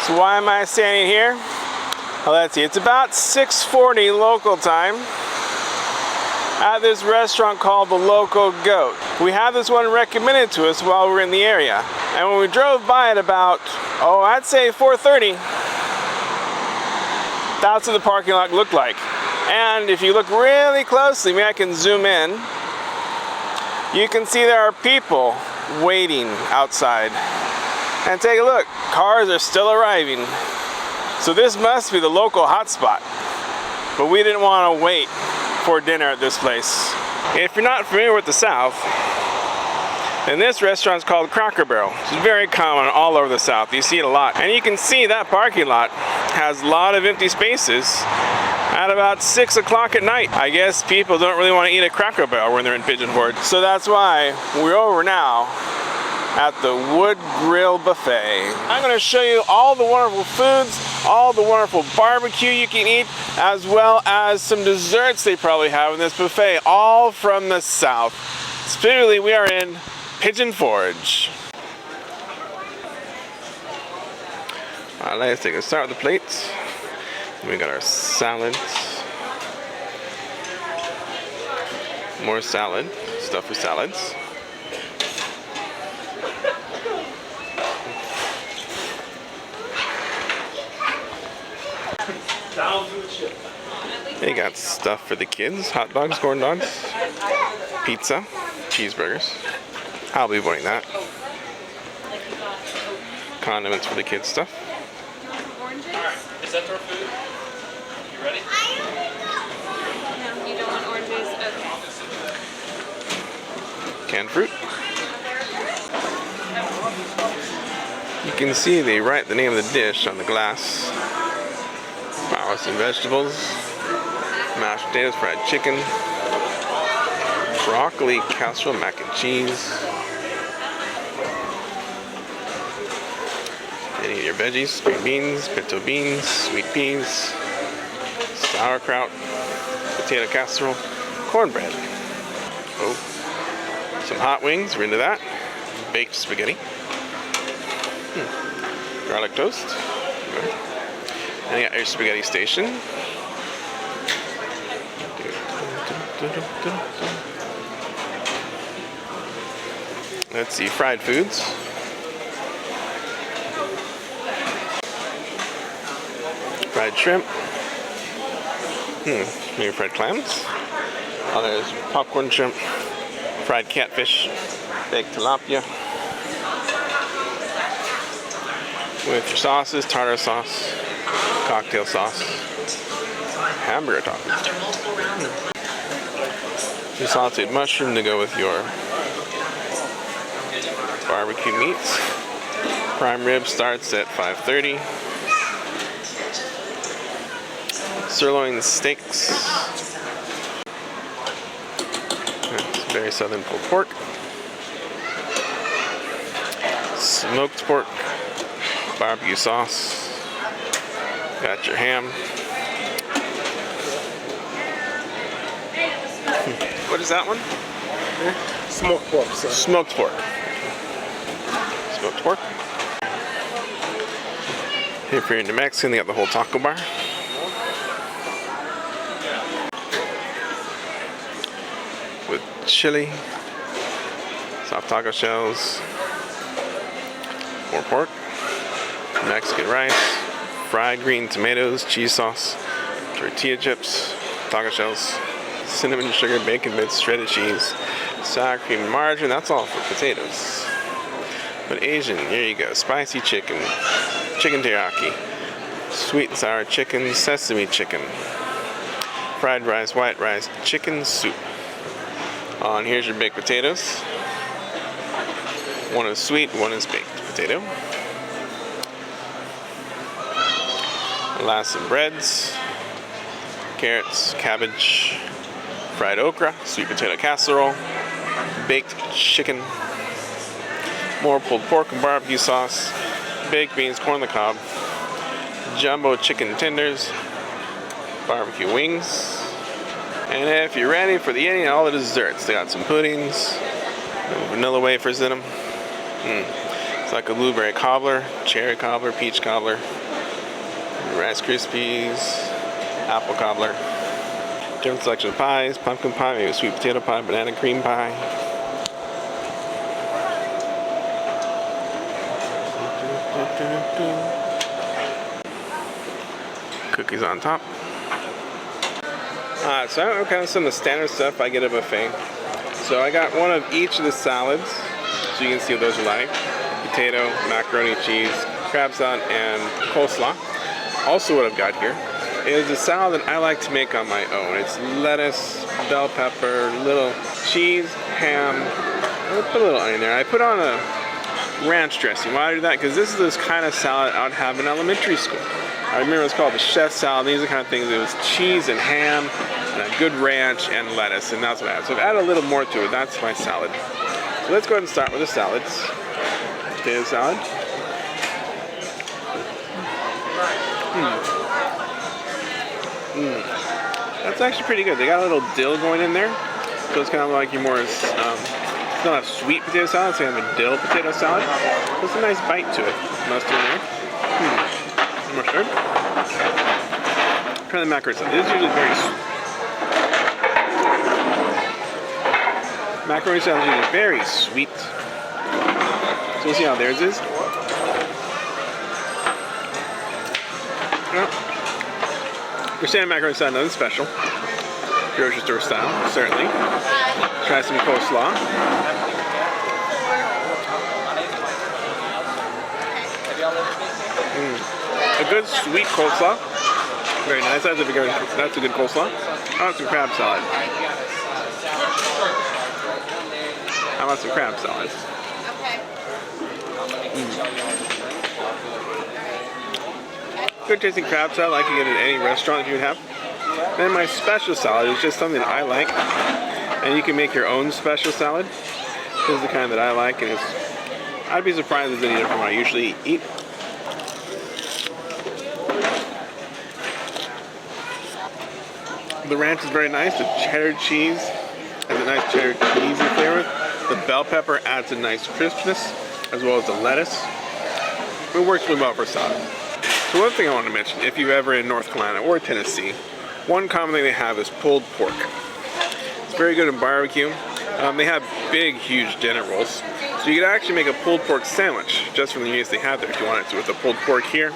So why am I standing here? Well, let's see, it's about 6:40 local time at this restaurant called the Local Goat. We had this one recommended to us while we were in the area. And when we drove by at about, I'd say 4:30, that's what the parking lot looked like. And if you look really closely, maybe I can zoom in, you can see there are people waiting outside. And take a look, cars are still arriving. So this must be the local hotspot. But we didn't want to wait for dinner at this place. If you're not familiar with the South, then this restaurant's called Cracker Barrel. It's very common all over the South. You see it a lot. And you can see that parking lot has a lot of empty spaces at about 6 o'clock at night. I guess people don't really want to eat at Cracker Barrel when they're in Pigeon Forge. So that's why we're over now at the Wood Grill Buffet. I'm going to show you all the wonderful foods, all the wonderful barbecue you can eat, as well as some desserts they probably have in this buffet, all from the South. Specifically, we are in Pigeon Forge. Alright, let's take a start with the plates. We got our salads. More salad, stuff for salads. They got stuff for the kids, hot dogs, corn dogs, pizza, cheeseburgers. I'll be avoiding that. Condiments for the kids stuff. Is that our food? You ready? No, you don't want oranges? Okay. Canned fruit. You can see they write the name of the dish on the glass. Flowers and vegetables, mashed potatoes, fried chicken, broccoli, casserole, mac and cheese. Any of your veggies, green beans, pinto beans, sweet peas, sauerkraut, potato casserole, cornbread. Oh, some hot wings, we're into that. Baked spaghetti. Garlic toast. Good. And you got your spaghetti station. Let's see, fried foods. Fried shrimp. Maybe fried clams. Oh, there's popcorn shrimp. Fried catfish. Baked tilapia. With your sauces, tartar sauce, cocktail sauce, hamburger toppings. Your sauteed mushroom to go with your barbecue meats. Prime rib starts at $5.30. Sirloin steaks. That's very southern pulled pork. Smoked pork. Barbecue sauce. Got your ham. What is that one? Smoked pork, sir. Smoked pork. Smoked pork. If you're into Mexican, they got the whole taco bar. With chili. Soft taco shells. More pork. Mexican rice, fried green tomatoes, cheese sauce, tortilla chips, taco shells, cinnamon sugar, bacon bits, shredded cheese, sour cream and margarine. That's all for potatoes. But Asian, here you go. Spicy chicken, chicken teriyaki, sweet and sour chicken, sesame chicken, fried rice, white rice, chicken soup. And here's your baked potatoes. One is sweet, one is baked potato. Last, some breads, carrots, cabbage, fried okra, sweet potato casserole, baked chicken, more pulled pork and barbecue sauce, baked beans, corn on the cob, jumbo chicken tenders, barbecue wings, and if you're ready for the eating, all the desserts. They got some puddings, vanilla wafers in them. Sounds like a blueberry cobbler, cherry cobbler, peach cobbler, Rice Krispies, apple cobbler. Different selection of pies, pumpkin pie, maybe sweet potato pie, banana cream pie. Cookies on top. So I don't kind of some of the standard stuff I get at a buffet. So I got one of each of the salads, so you can see what those are like. Potato, macaroni, cheese, crab salad, and coleslaw. Also what I've got here is a salad that I like to make on my own. It's lettuce, bell pepper, little cheese, ham. I'll put a little onion there. I put on a ranch dressing. Why do I do that? Because this is this kind of salad I would have in elementary school. I remember it was called the chef salad. These are the kind of things. It was cheese and ham and a good ranch and lettuce, and that's what I had. So I've added a little more to it. That's my salad. So let's go ahead and start with the salads. Potato salad. That's actually pretty good. They got a little dill going in there, so it's kind of like your more, it's not a sweet potato salad, it's kind of a dill potato salad. So it's a nice bite to it. Mustard in there. Mustard. Try the macaroni salad. This is usually very macaroni salad is usually very sweet. So we'll see how theirs is. Your standard macaroni salad, nothing special. Grocery store style, certainly. Try some coleslaw. A good sweet coleslaw. Very nice. That's a good coleslaw. How about some crab salad? How about some crab salad? Good tasting crab salad like you get at any restaurant you would have. Then my special salad is just something that I like, and you can make your own special salad. This is the kind that I like, and I'd be surprised if it's any different from what I usually eat. The ranch is very nice. The cheddar cheese has a nice cheddar cheesy flavor. The bell pepper adds a nice crispness, as well as the lettuce. It works really well for salad. So one thing I want to mention, if you're ever in North Carolina or Tennessee, one common thing they have is pulled pork. It's very good in barbecue. They have big, huge dinner rolls. So you could actually make a pulled pork sandwich just from the units they have there if you wanted to, with the pulled pork here,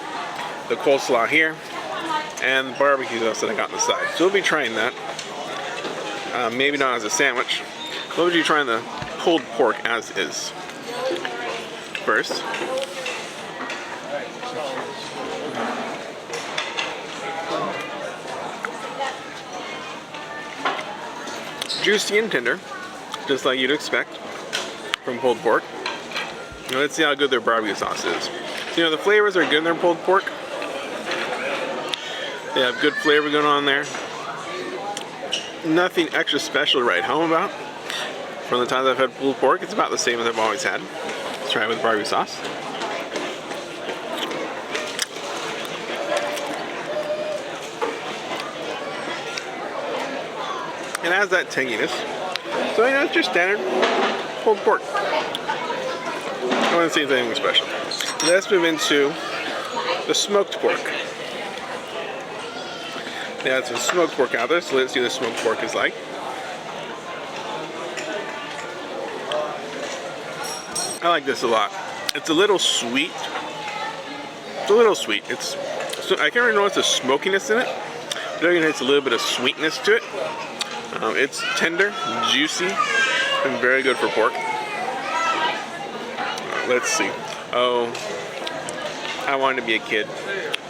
the coleslaw here, and the barbecue sauce that I got on the side. So we'll be trying that. Maybe not as a sandwich. We'll be trying the pulled pork as is. First. Juicy and tender, just like you'd expect from pulled pork. Now let's see how good their barbecue sauce is. So, the flavors are good in their pulled pork. They have good flavor going on there. Nothing extra special to write home about. From the times I've had pulled pork, it's about the same as I've always had. Let's try it with barbecue sauce. It has that tanginess. So, it's your standard pulled pork. I don't want to see anything special. Let's move into the smoked pork. They had some smoked pork out there, so let's see what the smoked pork is like. I like this a lot. It's a little sweet. It's a little sweet. So I can't really notice the smokiness in it, but I can taste a little bit of sweetness to it. It's tender, juicy, and very good for pork. Let's see. Oh, I wanted to be a kid,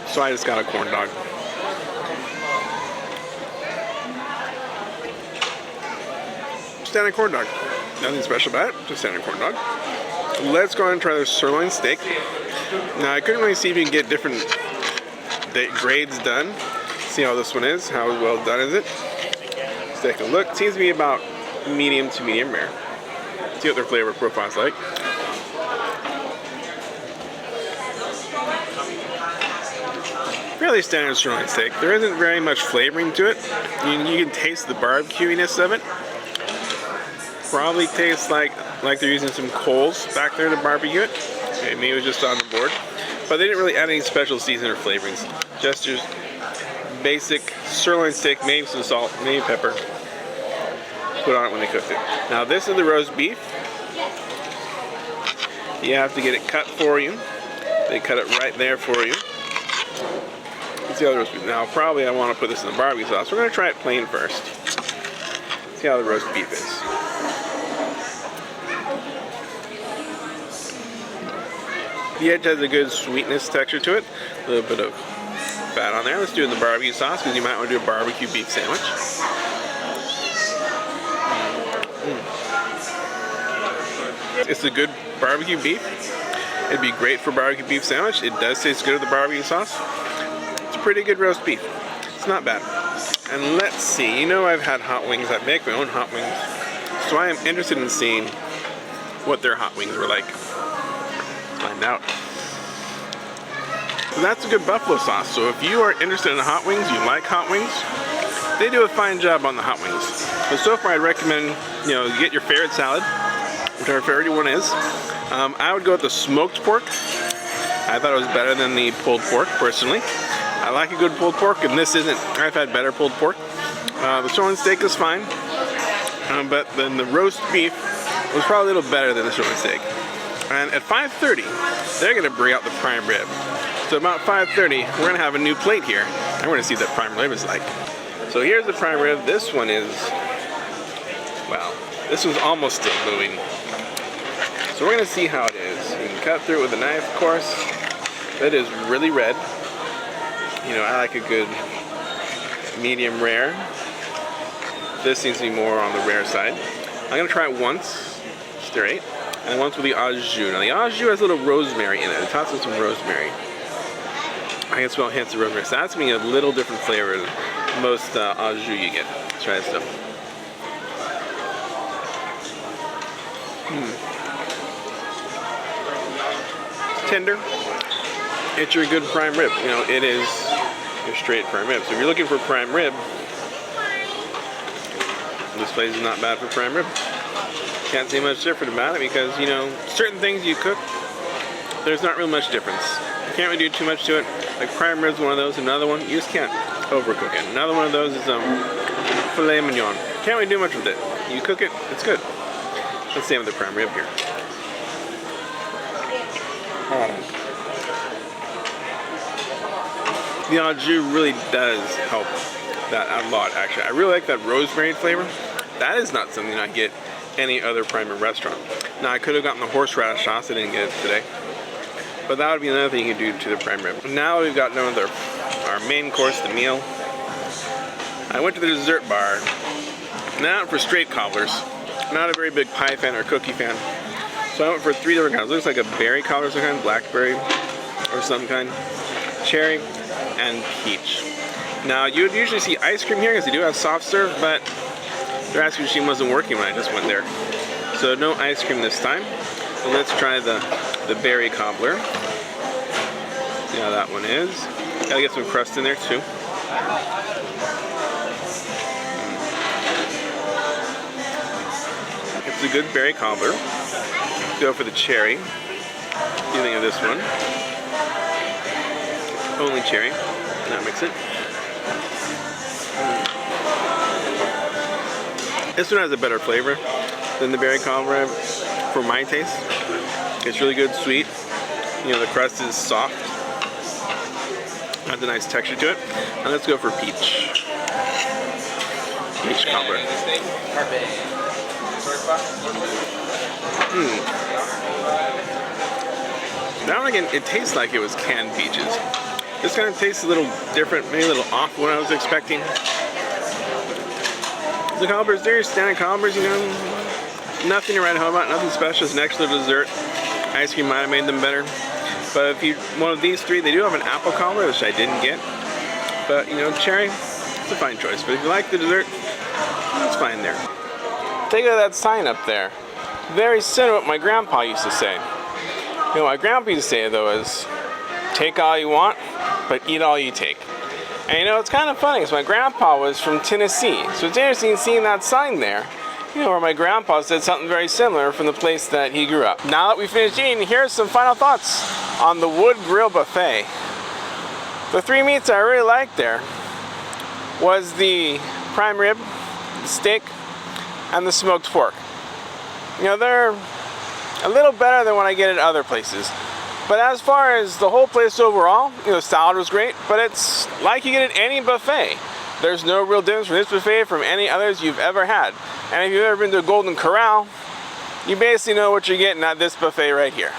so I just got a corn dog. Standard corn dog. Nothing special about it, just standard corn dog. Let's go ahead and try their sirloin steak. Now, I couldn't really see if you can get different grades done. See how this one is. How well done is it? Let's take a look. Seems to be about medium to medium rare. See what their flavor profile is like. Fairly standard sirloin steak. There isn't very much flavoring to it. You can taste the barbecuiness of it. Probably tastes like they're using some coals back there to barbecue it. Okay, maybe it was just on the board. But they didn't really add any special seasoning or flavorings. Just your basic sirloin steak, maybe some salt, maybe pepper. Put on it when they cooked it. Now this is the roast beef. You have to get it cut for you. They cut it right there for you. See how the roast beef. Now probably I want to put this in the barbecue sauce. We're going to try it plain first. See how the roast beef is. The edge has a good sweetness texture to it. A little bit of fat on there. Let's do it in the barbecue sauce because you might want to do a barbecue beef sandwich. It's a good barbecue beef. It'd be great for barbecue beef sandwich. It does taste good with the barbecue sauce. It's a pretty good roast beef. It's not bad. And let's see. You know I've had hot wings. I make my own hot wings. So I am interested in seeing what their hot wings were like. Find out. So that's a good buffalo sauce. So if you are interested in hot wings, you like hot wings, they do a fine job on the hot wings. But so far I'd recommend, get your favorite salad, whichever favorite one is. I would go with the smoked pork. I thought it was better than the pulled pork, personally. I like a good pulled pork, and this isn't. I've had better pulled pork. The sirloin steak is fine, but then the roast beef was probably a little better than the sirloin steak. And at 5:30, they're going to bring out the prime rib. So about 5:30, we're going to have a new plate here, and we're going to see what that prime rib is like. So here's the prime rib. This one is, well, this one's almost still moving. So we're going to see how it is. You can cut through it with a knife, of course. It is really red. I like a good medium rare. This seems to be more on the rare side. I'm going to try it once, straight, and once with the au jus. Now the au jus has a little rosemary in it. It tops with some rosemary. I can smell hints of rosemary. So that's going to be a little different flavor than most au jus you get. Let's try this stuff. Tender. It's your good prime rib. It is your straight prime rib. So if you're looking for prime rib, this place is not bad for prime rib. Can't say much different about it because, certain things you cook, there's not real much difference. You can't really do too much to it. Like prime rib's one of those. Another one, you just can't overcook it. Another one of those is filet mignon. Can't really do much with it. You cook it, it's good. Let's see with the prime rib here. The au jus really does help that a lot, actually. I really like that rosemary flavor. That is not something I get any other prime rib restaurant. Now, I could have gotten the horseradish sauce. I didn't get it today. But that would be another thing you can do to the prime rib. Now we've got our main course, the meal. I went to the dessert bar. Now for straight cobblers. Not a very big pie fan or cookie fan. So I went for 3 different kinds. It looks like a berry cobbler of some kind, blackberry or some kind, cherry, and peach. Now you would usually see ice cream here because they do have soft serve, but their ice cream machine wasn't working when I just went there. So no ice cream this time. So let's try the berry cobbler. See how that one is. Gotta get some crust in there too. It's a good berry cobbler. Go for the cherry. What do you think of this one? Only cherry. Now mix it. This one has a better flavor than the berry cobbler for my taste. It's really good, sweet. The crust is soft. Has a nice texture to it. And let's go for peach. Peach cobbler. That one again, it tastes like it was canned peaches. This kind of tastes a little different, maybe a little off what I was expecting. The cobblers, they're your standard cobblers, nothing to write home about, nothing special. It's an extra dessert. Ice cream might have made them better. But if you one of these 3, they do have an apple cobbler, which I didn't get. But cherry, it's a fine choice. But if you like the dessert, it's fine there. Take a look at that sign up there. Very similar to what my grandpa used to say. My grandpa used to say though is, take all you want, but eat all you take. And it's kind of funny because my grandpa was from Tennessee. So it's interesting seeing that sign there. You know, where my grandpa said something very similar from the place that he grew up. Now that we finished eating, here's some final thoughts on the wood grill buffet. The 3 meats I really liked there was the prime rib, the steak, and the smoked pork. You know, they're a little better than what I get at other places. But as far as the whole place overall, you know, salad was great, but it's like you get at any buffet. There's no real difference from this buffet from any others you've ever had. And if you've ever been to a Golden Corral, you basically know what you're getting at this buffet right here.